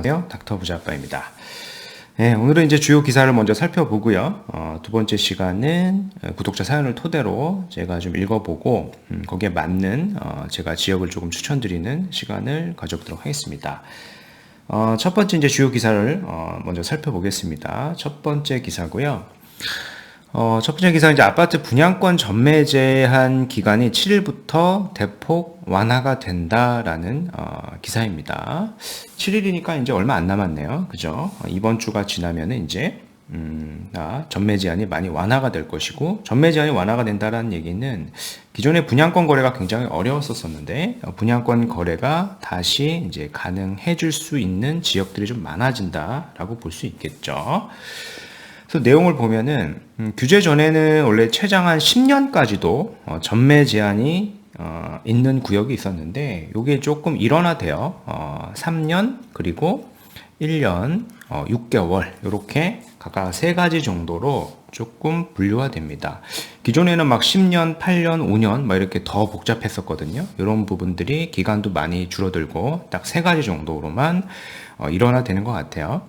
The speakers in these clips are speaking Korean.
안녕하세요. 닥터 부자아빠입니다. 네, 오늘은 이제 주요 기사를 먼저 살펴보고요. 두 번째 시간은 구독자 사연을 토대로 제가 좀 읽어보고 거기에 맞는 제가 지역을 조금 추천드리는 시간을 가져보도록 하겠습니다. 첫 번째 이제 주요 기사를 먼저 살펴보겠습니다. 첫 번째 기사고요. 첫 번째 기사는 이제 아파트 분양권 전매 제한 기간이 7일부터 대폭 완화가 된다라는 기사입니다. 7일이니까 이제 얼마 안 남았네요. 그죠? 이번 주가 지나면은 이제 전매 제한이 많이 완화가 될 것이고, 전매 제한이 완화가 된다라는 얘기는 기존의 분양권 거래가 굉장히 어려웠었는데 분양권 거래가 다시 이제 가능해질 수 있는 지역들이 좀 많아진다라고 볼 수 있겠죠. 그래서 내용을 보면은 규제 전에는 원래 최장 한 10년까지도 전매 제한이 있는 구역이 있었는데 이게 조금 일원화되어 3년 그리고 1년 6개월 이렇게 각각 3가지 정도로 조금 분류화됩니다. 기존에는 막 10년, 8년, 5년 막 이렇게 더 복잡했었거든요. 이런 부분들이 기간도 많이 줄어들고 딱 3가지 정도로만 일원화되는 것 같아요.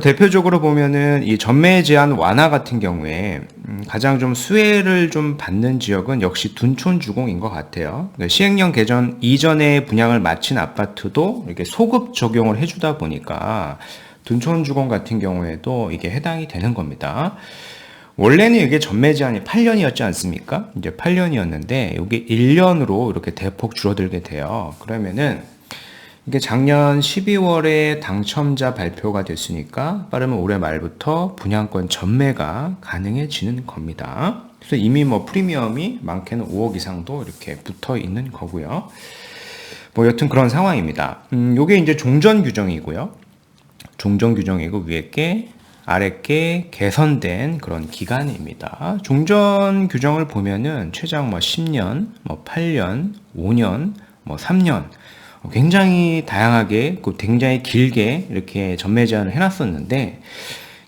대표적으로 보면은 이 전매 제한 완화 같은 경우에 가장 좀 수혜를 좀 받는 지역은 역시 둔촌주공인 것 같아요. 그러니까 시행령 개정 이전에 분양을 마친 아파트도 이렇게 소급 적용을 해주다 보니까 둔촌주공 같은 경우에도 이게 해당이 되는 겁니다. 원래는 이게 전매 제한이 8년이었지 않습니까? 이제 8년이었는데 이게 1년으로 이렇게 대폭 줄어들게 돼요. 그러면은 이게 작년 12월에 당첨자 발표가 됐으니까 빠르면 올해 말부터 분양권 전매가 가능해지는 겁니다. 그래서 이미 뭐 프리미엄이 많게는 5억 이상도 이렇게 붙어 있는 거고요. 뭐 여튼 그런 상황입니다. 요게 이제 종전 규정이고요. 종전 규정이고 위에 게 아래 게 개선된 그런 기간입니다. 종전 규정을 보면은 최장 뭐 10년, 뭐 8년, 5년, 뭐 3년 굉장히 다양하게, 굉장히 길게 이렇게 전매 제한을 해놨었는데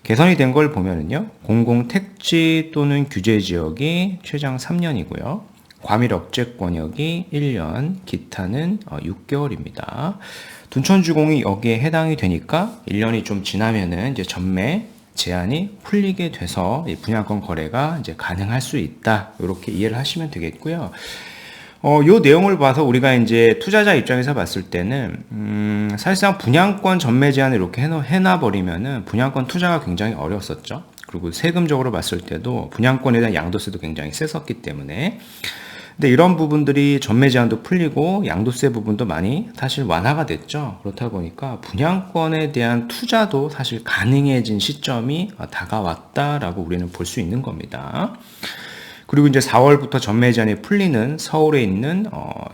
개선이 된 걸 보면은요, 공공 택지 또는 규제 지역이 최장 3년이고요, 과밀 억제 권역이 1년, 기타는 6개월입니다. 둔촌주공이 여기에 해당이 되니까 1년이 좀 지나면은 이제 전매 제한이 풀리게 돼서 분양권 거래가 이제 가능할 수 있다. 이렇게 이해를 하시면 되겠고요. 요 내용을 봐서 우리가 이제 투자자 입장에서 봤을 때는, 사실상 분양권 전매 제한을 이렇게 해놔버리면은 분양권 투자가 굉장히 어려웠었죠. 그리고 세금적으로 봤을 때도 분양권에 대한 양도세도 굉장히 셌었기 때문에. 근데 이런 부분들이 전매 제한도 풀리고 양도세 부분도 많이 사실 완화가 됐죠. 그렇다 보니까 분양권에 대한 투자도 사실 가능해진 시점이 다가왔다라고 우리는 볼 수 있는 겁니다. 그리고 이제 4월부터 전매 제한이 풀리는 서울에 있는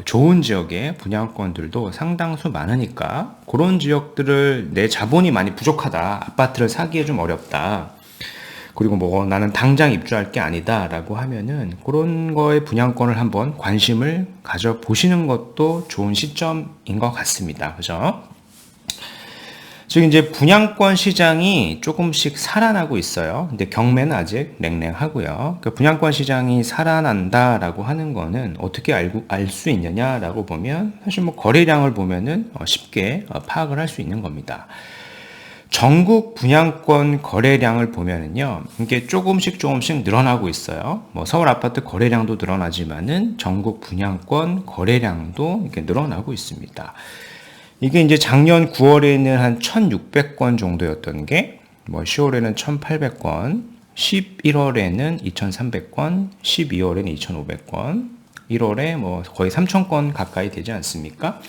좋은 지역의 분양권들도 상당수 많으니까 그런 지역들을 내 자본이 많이 부족하다, 아파트를 사기에 좀 어렵다, 그리고 뭐 나는 당장 입주할 게 아니다 라고 하면은 그런 거에 분양권을 한번 관심을 가져보시는 것도 좋은 시점인 것 같습니다. 그죠? 지금 이제 분양권 시장이 조금씩 살아나고 있어요. 근데 경매는 아직 냉랭하고요. 그러니까 분양권 시장이 살아난다라고 하는 거는 어떻게 알 수 있느냐라고 보면 사실 뭐 거래량을 보면은 쉽게 파악을 할 수 있는 겁니다. 전국 분양권 거래량을 보면은요, 이게 조금씩 늘어나고 있어요. 뭐 서울 아파트 거래량도 늘어나지만은 전국 분양권 거래량도 이렇게 늘어나고 있습니다. 이게 이제 작년 9월에는 한 1,600건 정도였던 게, 뭐 10월에는 1,800건, 11월에는 2,300건, 12월에는 2,500건, 1월에 뭐 거의 3,000건 가까이 되지 않습니까?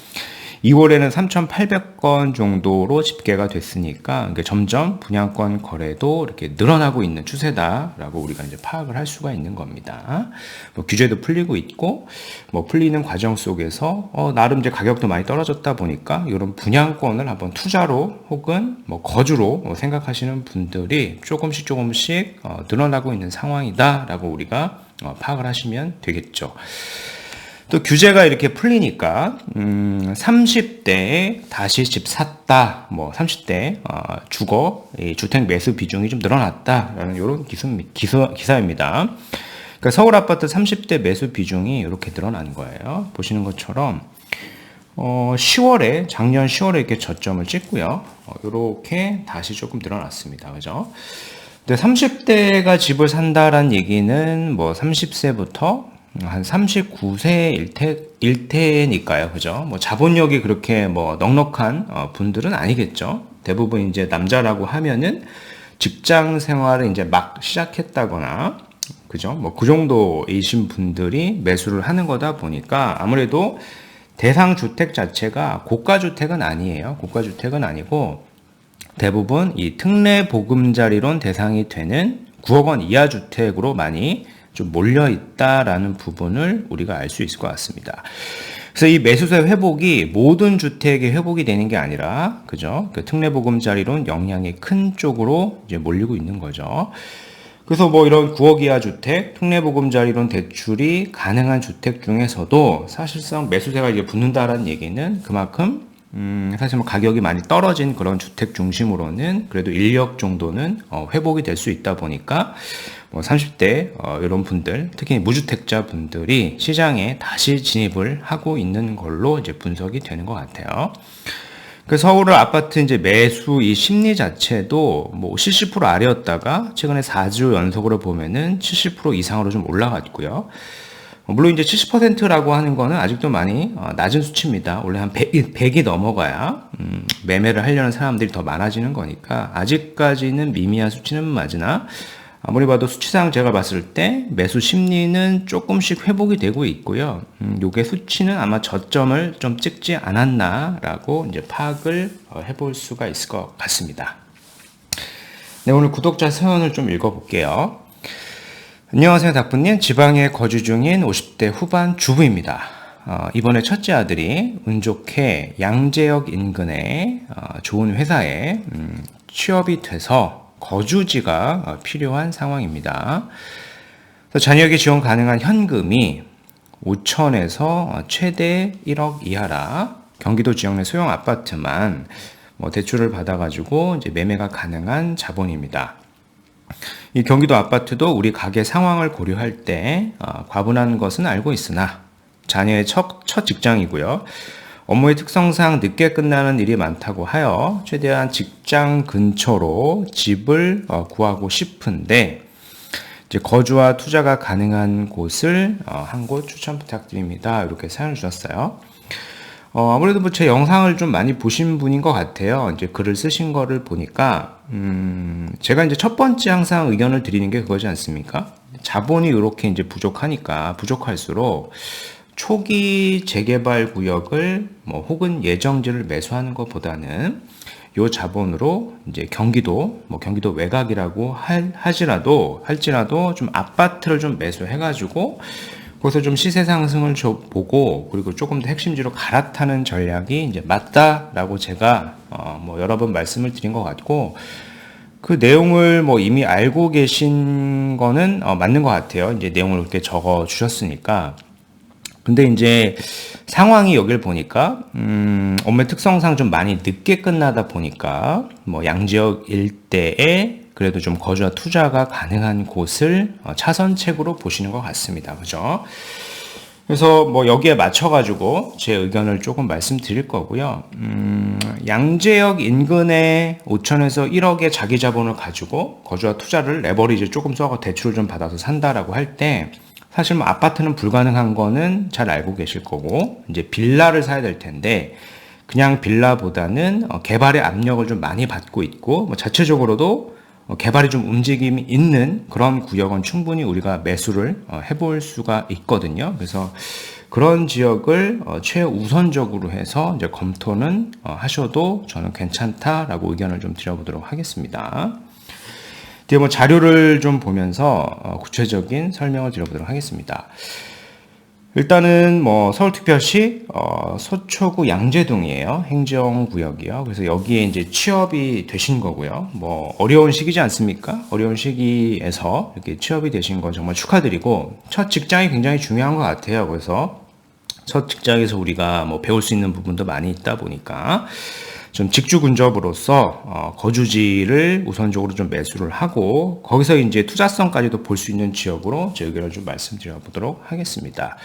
2월에는 3,800건 정도로 집계가 됐으니까 점점 분양권 거래도 이렇게 늘어나고 있는 추세다라고 우리가 이제 파악을 할 수가 있는 겁니다. 뭐 규제도 풀리고 있고, 뭐 풀리는 과정 속에서 나름 이제 가격도 많이 떨어졌다 보니까 이런 분양권을 한번 투자로 혹은 뭐 거주로 생각하시는 분들이 조금씩 늘어나고 있는 상황이다라고 우리가 파악을 하시면 되겠죠. 또 규제가 이렇게 풀리니까 30대에 다시 집 샀다, 뭐 30대 주거 주택 매수 비중이 좀 늘어났다라는 이런 기사입니다. 그러니까 서울 아파트 30대 매수 비중이 이렇게 늘어난 거예요. 보시는 것처럼 작년 10월에 이렇게 저점을 찍고요. 이렇게 다시 조금 늘어났습니다. 그죠? 근데 30대가 집을 산다란 얘기는 뭐 30세부터 한 39세 일테니까요. 그죠? 뭐 자본력이 그렇게 뭐 넉넉한 분들은 아니겠죠. 대부분 이제 남자라고 하면은 직장 생활을 이제 막 시작했다거나, 그죠? 뭐 그 정도이신 분들이 매수를 하는 거다 보니까 아무래도 대상 주택 자체가 고가 주택은 아니에요. 고가 주택은 아니고 대부분 이 특례 보금자리론 대상이 되는 9억 원 이하 주택으로 많이 좀 몰려 있다라는 부분을 우리가 알 수 있을 것 같습니다. 그래서 이 매수세 회복이 모든 주택의 회복이 되는 게 아니라, 그죠? 그 특례 보금자리론 영향이 큰 쪽으로 이제 몰리고 있는 거죠. 그래서 뭐 이런 9억 이하 주택, 특례보금자리론 대출이 가능한 주택 중에서도 사실상 매수세가 이제 붙는다라는 얘기는 그만큼 사실 뭐 가격이 많이 떨어진 그런 주택 중심으로는 그래도 인력 정도는 회복이 될 수 있다 보니까 뭐 30대 이런 분들, 특히 무주택자 분들이 시장에 다시 진입을 하고 있는 걸로 이제 분석이 되는 것 같아요. 그 서울 아파트 이제 매수 이 심리 자체도 뭐 70% 아래였다가 최근에 4주 연속으로 보면은 70% 이상으로 좀 올라갔고요. 물론 이제 70%라고 하는 거는 아직도 많이 낮은 수치입니다. 원래 한 100이 넘어가야 매매를 하려는 사람들이 더 많아지는 거니까 아직까지는 미미한 수치는 맞으나 아무리 봐도 수치상 제가 봤을 때 매수 심리는 조금씩 회복이 되고 있고요. 요게 수치는 아마 저점을 좀 찍지 않았나라고 이제 파악을 해볼 수가 있을 것 같습니다. 네, 오늘 구독자 사연을 좀 읽어볼게요. 안녕하세요, 닥부님. 지방에 거주 중인 50대 후반 주부입니다. 이번에 첫째 아들이 운 좋게 양재역 인근의 좋은 회사에 취업이 돼서 거주지가 필요한 상황입니다. 자녀에게 지원 가능한 현금이 5천에서 최대 1억 이하라 경기도 지역 내 소형 아파트만 대출을 받아가지고 이제 매매가 가능한 자본입니다. 이 경기도 아파트도 우리 가게 상황을 고려할 때 과분한 것은 알고 있으나 자녀의 첫 직장이고요. 업무의 특성상 늦게 끝나는 일이 많다고 하여 최대한 직장 근처로 집을 구하고 싶은데 이제 거주와 투자가 가능한 곳을 한 곳 추천 부탁드립니다. 이렇게 사연을 주셨어요. 아무래도 뭐 제 영상을 좀 많이 보신 분인 것 같아요. 이제 글을 쓰신 거를 보니까 제가 이제 첫 번째 항상 의견을 드리는 게 그거지 않습니까? 자본이 이렇게 이제 부족할수록 초기 재개발 구역을 혹은 예정지를 매수하는 것보다는 요 자본으로 이제 경기도 외곽이라고 할지라도 좀 아파트를 좀 매수해가지고 거기서 좀 시세 상승을 보고 그리고 조금 더 핵심지로 갈아타는 전략이 이제 맞다라고 제가 여러 번 말씀을 드린 것 같고 그 내용을 이미 알고 계신 거는 맞는 것 같아요. 이제 내용을 이렇게 적어 주셨으니까. 근데 이제 상황이 여길 보니까 업무 특성상 좀 많이 늦게 끝나다 보니까 양지역 일대에 그래도 좀 거주와 투자가 가능한 곳을 차선책으로 보시는 것 같습니다. 그죠? 그래서 여기에 맞춰가지고 제 의견을 조금 말씀드릴 거고요. 양재역 인근에 5천에서 1억의 자기 자본을 가지고 거주와 투자를 레버리지 조금 써서 대출을 좀 받아서 산다라고 할 때 사실 아파트는 불가능한 거는 잘 알고 계실 거고 이제 빌라를 사야 될 텐데 그냥 빌라보다는 개발의 압력을 좀 많이 받고 있고 자체적으로도 개발이 좀 움직임이 있는 그런 구역은 충분히 우리가 매수를 해볼 수가 있거든요. 그래서 그런 지역을 최우선적으로 해서 이제 검토는 하셔도 저는 괜찮다라고 의견을 좀 드려보도록 하겠습니다. 뒤에 자료를 좀 보면서 구체적인 설명을 드려보도록 하겠습니다. 일단은 서울특별시 서초구 양재동이에요. 행정구역이요. 그래서 여기에 이제 취업이 되신 거고요. 어려운 시기지 않습니까? 어려운 시기에서 이렇게 취업이 되신 건 정말 축하드리고 첫 직장이 굉장히 중요한 것 같아요. 그래서 첫 직장에서 우리가 배울 수 있는 부분도 많이 있다 보니까 좀 직주근접으로서 거주지를 우선적으로 좀 매수를 하고 거기서 이제 투자성까지도 볼 수 있는 지역으로 제 의견을 좀 말씀드려 보도록 하겠습니다.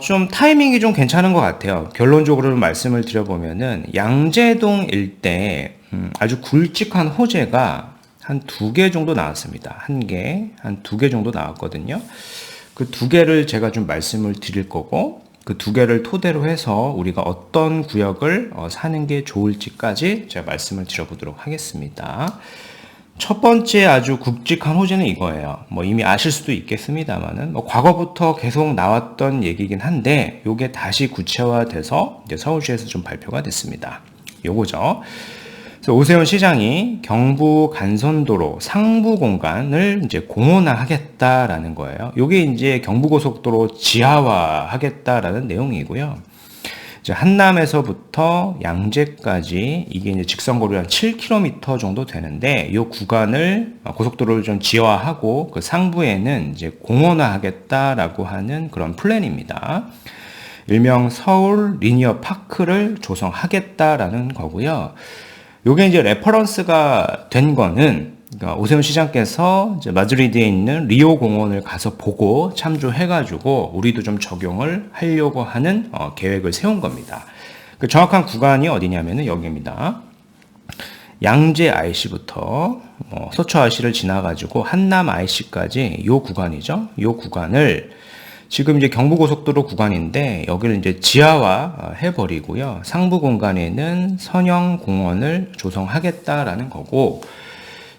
좀 타이밍이 좀 괜찮은 것 같아요. 결론적으로 말씀을 드려보면은 양재동 일대 아주 굵직한 호재가 한 2개 정도 나왔습니다. 한 2개 정도 나왔거든요. 그 2개를 제가 좀 말씀을 드릴 거고, 그 2개를 토대로 해서 우리가 어떤 구역을 사는 게 좋을지까지 제가 말씀을 드려보도록 하겠습니다. 첫 번째 아주 굵직한 호재는 이거예요. 뭐 이미 아실 수도 있겠습니다만은 과거부터 계속 나왔던 얘기긴 한데 요게 다시 구체화돼서 이제 서울시에서 좀 발표가 됐습니다. 요거죠. 그래서 오세훈 시장이 경부 간선도로 상부 공간을 이제 공원화하겠다라는 거예요. 요게 이제 경부고속도로 지하화하겠다라는 내용이고요. 이제 한남에서부터 양재까지 이게 이제 직선거리로 한 7km 정도 되는데 이 구간을 고속도로를 좀 지하화하고 그 상부에는 이제 공원화하겠다라고 하는 그런 플랜입니다. 일명 서울 리니어 파크를 조성하겠다라는 거고요. 요게 이제 레퍼런스가 된 거는 그러니까 오세훈 시장께서 이제 마드리드에 있는 리오 공원을 가서 보고 참조해가지고 우리도 좀 적용을 하려고 하는 계획을 세운 겁니다. 그 정확한 구간이 어디냐면은 여기입니다. 양재 IC부터 서초 IC를 지나가지고 한남 IC까지 요 구간이죠. 요 구간을 지금 이제 경부고속도로 구간인데 여기를 이제 지하화 해버리고요. 상부 공간에는 선형공원을 조성하겠다라는 거고,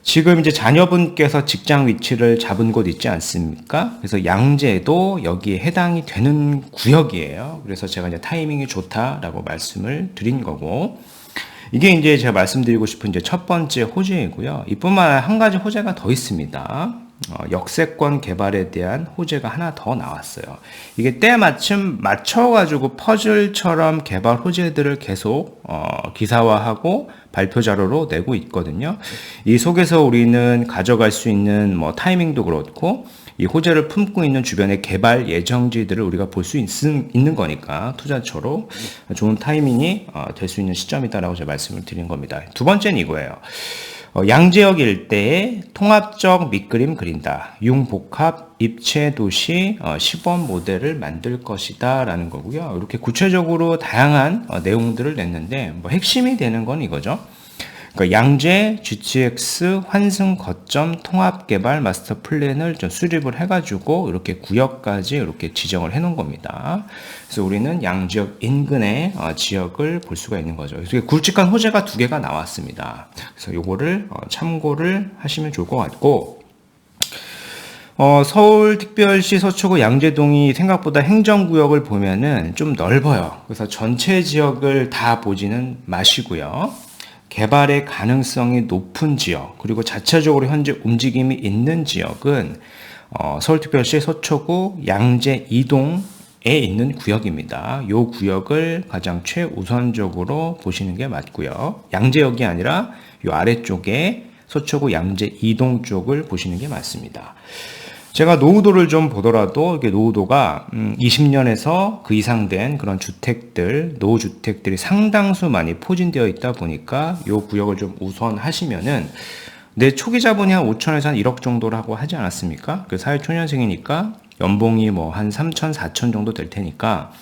지금 이제 자녀분께서 직장 위치를 잡은 곳 있지 않습니까? 그래서 양재도 여기에 해당이 되는 구역이에요. 그래서 제가 이제 타이밍이 좋다라고 말씀을 드린 거고, 이게 이제 제가 말씀드리고 싶은 이제 첫 번째 호재이고요. 이뿐만 아니라 한 가지 호재가 더 있습니다. 역세권 개발에 대한 호재가 하나 더 나왔어요. 이게 때마침 맞춰가지고 퍼즐처럼 개발 호재들을 계속 기사화하고 발표 자료로 내고 있거든요. 이 속에서 우리는 가져갈 수 있는 뭐 타이밍도 그렇고 이 호재를 품고 있는 주변의 개발 예정지들을 우리가 볼 수 있는 거니까 투자처로 좋은 타이밍이 될 수 있는 시점이다라고 제가 말씀을 드린 겁니다. 두 번째는 이거예요. 양재역 일대에 통합적 밑그림 그린다. 융복합 입체도시 시범 모델을 만들 것이다 라는 거고요. 이렇게 구체적으로 다양한 내용들을 냈는데 뭐 핵심이 되는 건 이거죠. 그러니까 양재 GTX 환승 거점 통합 개발 마스터 플랜을 좀 수립을 해가지고 이렇게 구역까지 이렇게 지정을 해놓은 겁니다. 그래서 우리는 양지역 인근의 지역을 볼 수가 있는 거죠. 그래서 굵직한 호재가 2개가 나왔습니다. 그래서 요거를 참고를 하시면 좋을 것 같고, 서울특별시 서초구 양재동이 생각보다 행정구역을 보면은 좀 넓어요. 그래서 전체 지역을 다 보지는 마시고요. 개발의 가능성이 높은 지역, 그리고 자체적으로 현재 움직임이 있는 지역은 서울특별시 서초구 양재 2동에 있는 구역입니다. 이 구역을 가장 최우선적으로 보시는 게 맞고요. 양재역이 아니라 이 아래쪽에 서초구 양재 2동 쪽을 보시는 게 맞습니다. 제가 노후도를 좀 보더라도 이게 노후도가 20년에서 그 이상 된 그런 주택들, 노후주택들이 상당수 많이 포진되어 있다 보니까 이 구역을 좀 우선하시면은 내 초기 자본이 한 5천에서 한 1억 정도라고 하지 않았습니까? 그 사회초년생이니까 연봉이 뭐 한 3천, 4천 정도 될 테니까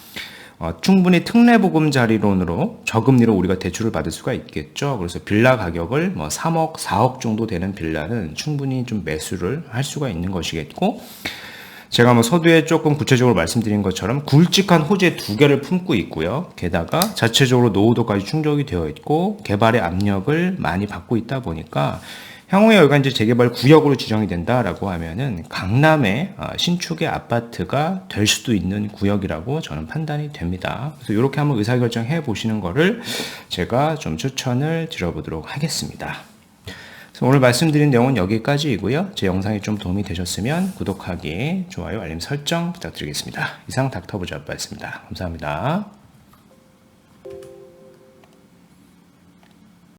충분히 특례보금자리론으로 저금리로 우리가 대출을 받을 수가 있겠죠. 그래서 빌라 가격을 뭐 3억, 4억 정도 되는 빌라는 충분히 좀 매수를 할 수가 있는 것이겠고, 제가 뭐 서두에 조금 구체적으로 말씀드린 것처럼 굵직한 호재 2개를 품고 있고요. 게다가 자체적으로 노후도까지 충족이 되어 있고 개발의 압력을 많이 받고 있다 보니까 향후에 여기가 이제 재개발 구역으로 지정이 된다라고 하면은 강남의 신축의 아파트가 될 수도 있는 구역이라고 저는 판단이 됩니다. 그래서 이렇게 한번 의사결정해 보시는 거를 제가 좀 추천을 드려보도록 하겠습니다. 그래서 오늘 말씀드린 내용은 여기까지이고요. 제 영상이 좀 도움이 되셨으면 구독하기, 좋아요, 알림 설정 부탁드리겠습니다. 이상 닥터부자였습니다. 감사합니다.